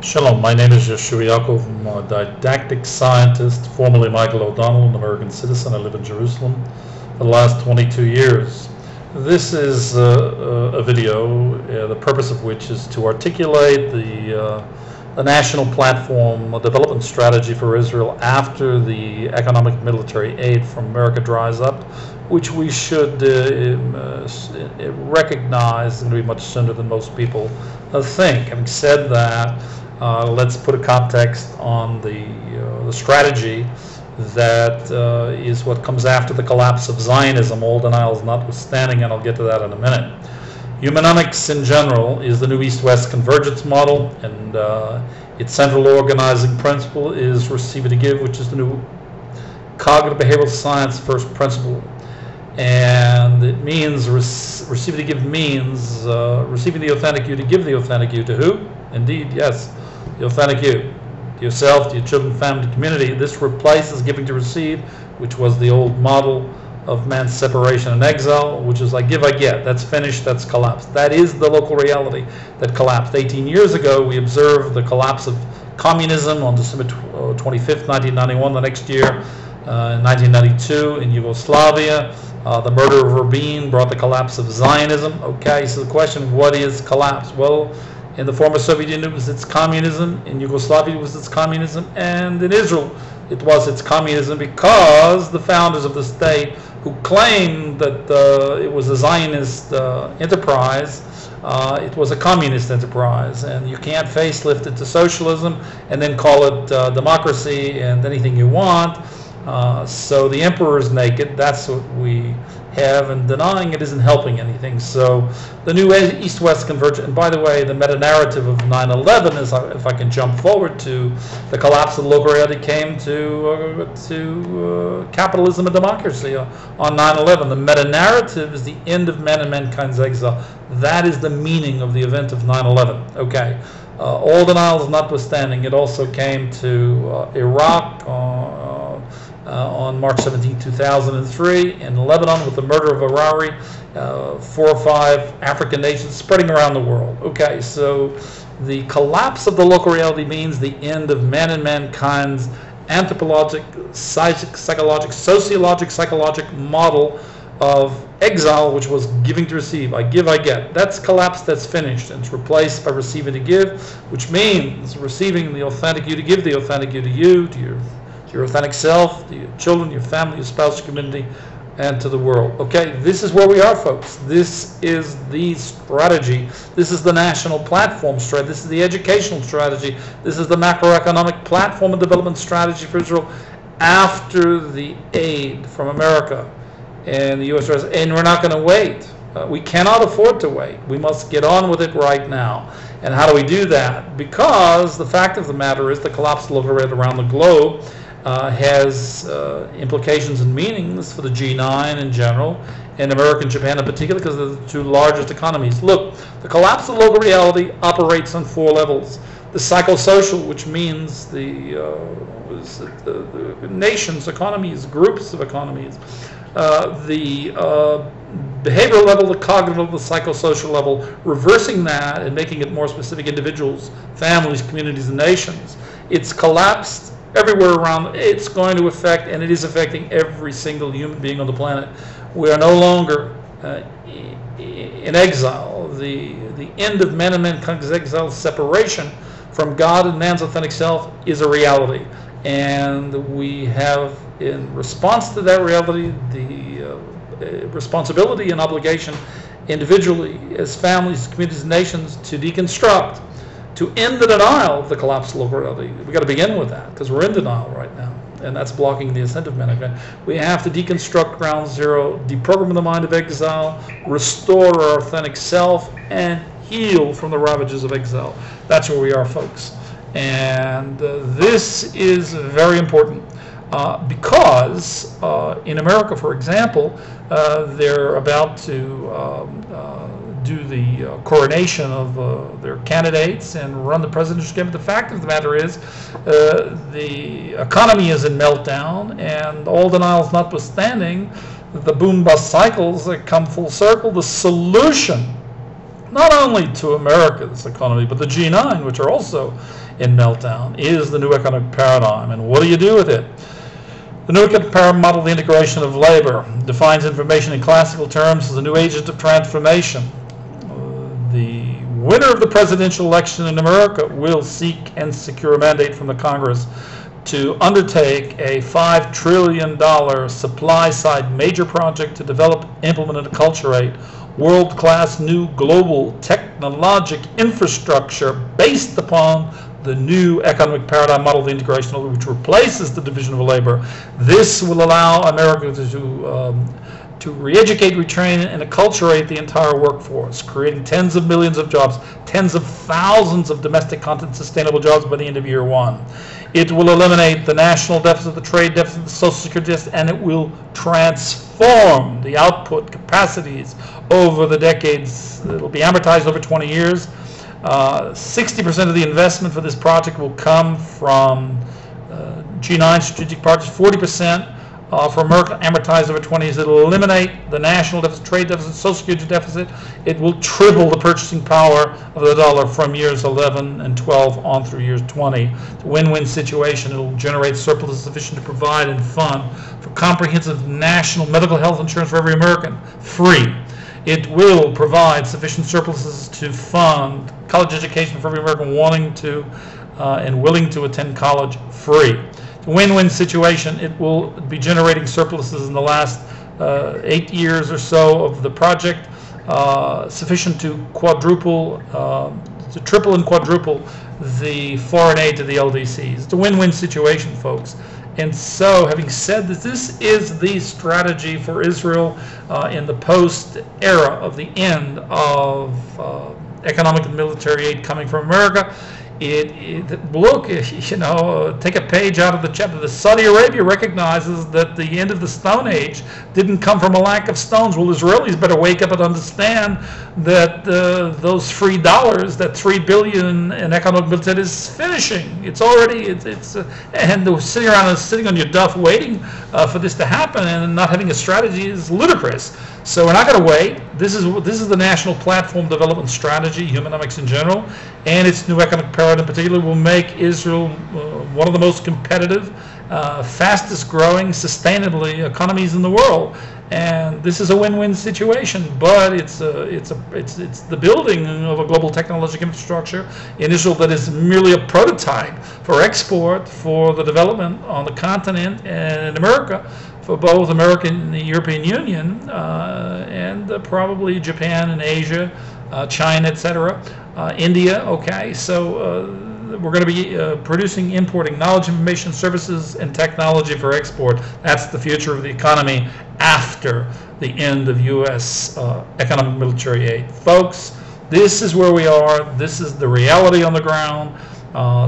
Shalom, my name is Yeshua Yaakov. I'm a didactic scientist, formerly Michael O'Donnell, an American citizen. I live in Jerusalem for the last 22 years. This is a video, the purpose of which is to articulate the national platform development strategy for Israel after the economic military aid from America dries up, which we should recognize is going to be much sooner than most people think. Having said that, let's put a context on the strategy that is what comes after the collapse of Zionism, all denials notwithstanding, and I'll get to that in a minute. Humanomics in general is the new East-West convergence model, and its central organizing principle is receive to give, which is the new cognitive behavioral science first principle. And it means receive to give means receiving the authentic you to give the authentic you to who? Indeed, yes, the authentic you. To yourself, to your children, family, community. This replaces giving to receive, which was the old model of man's separation and exile, which is I give, I get. That's finished, that's collapsed. That is the local reality that collapsed. 18 years ago, we observed the collapse of communism on December 25th, 1991, the next year, in 1992 in Yugoslavia. The murder of Rabin brought the collapse of Zionism. Okay, so the question, what is collapse? Well, in the former Soviet Union, it was its communism. In Yugoslavia, it was its communism. And in Israel, it was its communism because the founders of the state, who claimed that it was a Zionist enterprise, it was a communist enterprise. And you can't facelift it to socialism and then call it democracy and anything you want. So the emperor is naked. That's what we have, and denying it isn't helping anything. So the new East-West convergence, and by the way, the meta-narrative of 9/11 is, if I can jump forward to the collapse of the local reality, came to capitalism and democracy on 9/11. The meta-narrative is the end of man and mankind's exile. That is the meaning of the event of 9/11. Okay, all denials notwithstanding, it also came to Iraq on March 17, 2003, in Lebanon with the murder of Harari, 4 or 5 African nations spreading around the world. Okay, so the collapse of the local reality means the end of man and mankind's anthropologic, psychologic, sociologic, psychologic model of exile, which was giving to receive. I give, I get. That's collapsed, that's finished, and it's replaced by receiving to give, which means receiving the authentic you to give the authentic you to your authentic self, to your children, your family, your spouse, your community, and to the world. Okay, this is where we are, folks. This is the strategy. This is the national platform strategy. This is the educational strategy. This is the macroeconomic platform and development strategy for Israel after the aid from America and the U.S. And we're not going to wait. We cannot afford to wait. We must get on with it right now. And how do we do that? Because the fact of the matter is the collapse of local reality around the globe has implications and meanings for the G9 in general, and America and Japan in particular, because they're the 2 largest economies. Look, the collapse of local reality operates on 4 levels. The psychosocial, which means the nations, economies, groups of economies. The behavioral level, the cognitive level, the psychosocial level, reversing that and making it more specific individuals, families, communities, and nations. It's collapsed everywhere around. It's going to affect, and it is affecting, every single human being on the planet. We are no longer in exile. The end of man and mankind's exile, separation from God and man's authentic self, is a reality. And we have, in response to that reality, the responsibility and obligation individually, as families, communities, nations, to deconstruct, to end the denial of the collapse of local reality. We've got to begin with that, because we're in denial right now, and that's blocking the ascent of mankind. We have to deconstruct ground zero, deprogram the mind of exile, restore our authentic self, and heal from the ravages of exile. That's where we are, folks. And this is very important because in America, for example, they're about to do the coronation of their candidates and run the presidential game. The fact of the matter is the economy is in meltdown, and all denials notwithstanding, the boom-bust cycles that come full circle. The solution not only to America's economy, but the G9, which are also in meltdown, is the new economic paradigm. And what do you do with it? The new economic paradigm model, the integration of labor, defines information in classical terms as a new agent of transformation. The winner of the presidential election in America will seek and secure a mandate from the Congress to undertake a $5 trillion supply-side major project to develop, implement, and acculturate world-class new global technologic infrastructure based upon the new economic paradigm model of integration, which replaces the division of labor. This will allow America to re-educate, retrain, and acculturate the entire workforce, creating tens of millions of jobs, tens of thousands of domestic content sustainable jobs by the end of year one. It will eliminate the national deficit, the trade deficit, the social security deficit, and it will transform the output capacities over the decades. It will be amortized over 20 years. 60% of the investment for this project will come from G9 strategic projects, 40% for America amortized over 20 years. It will eliminate the national deficit, trade deficit, social security deficit. It will triple the purchasing power of the dollar from years 11 and 12 on through years 20. It's a win-win situation. It will generate surplus sufficient to provide and fund for comprehensive national medical health insurance for every American, free. It will provide sufficient surpluses to fund college education for every American wanting to and willing to attend college, free. Win-win situation. It will be generating surpluses in the last 8 years or so of the project, sufficient to quadruple, to triple and quadruple the foreign aid to the LDCs. It's a win-win situation, folks. And so, having said that, this is the strategy for Israel in the post-era of the end of economic and military aid coming from America. Look, you know, take a page out of the chapter. The Saudi Arabia recognizes that the end of the Stone Age didn't come from a lack of stones. Well, Israelis better wake up and understand that those free dollars, that $3 billion in economic military is finishing. It's already, and sitting around and sitting on your duff waiting for this to happen and not having a strategy is ludicrous. So we're not going to wait. This is the national platform development strategy, Humanomics in general, and its new economic paradigm in particular will make Israel one of the most competitive, fastest growing, sustainably economies in the world. And this is a win-win situation, but it's the building of a global technological infrastructure in Israel that is merely a prototype for export for the development on the continent and in America, for both America and the European Union, and probably Japan and Asia, China, etc., India. Okay, so we're going to be producing, importing knowledge, information, services, and technology for export. That's the future of the economy after the end of U.S. economic military aid. Folks, this is where we are. This is the reality on the ground.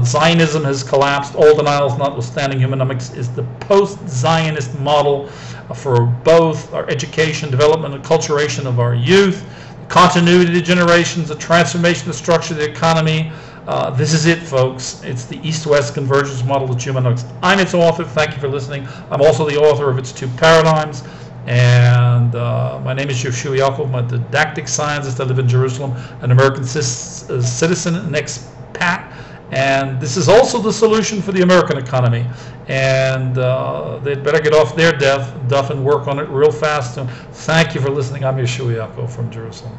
Zionism has collapsed. All denials notwithstanding, Humanomics is the post-Zionist model for both our education, development, and acculturation of our youth, continuity to generations, the transformation of the structure of the economy. This is it, folks. It's the East-West convergence model of Humanomics. I'm its author. Thank you for listening. I'm also the author of its two paradigms. And my name is Yoshua Yaakov. I'm a didactic scientist. I live in Jerusalem, an American citizen, an expat. And this is also the solution for the American economy. And they'd better get off their duff and work on it real fast. And thank you for listening. I'm Yoshua Yaakov from Jerusalem.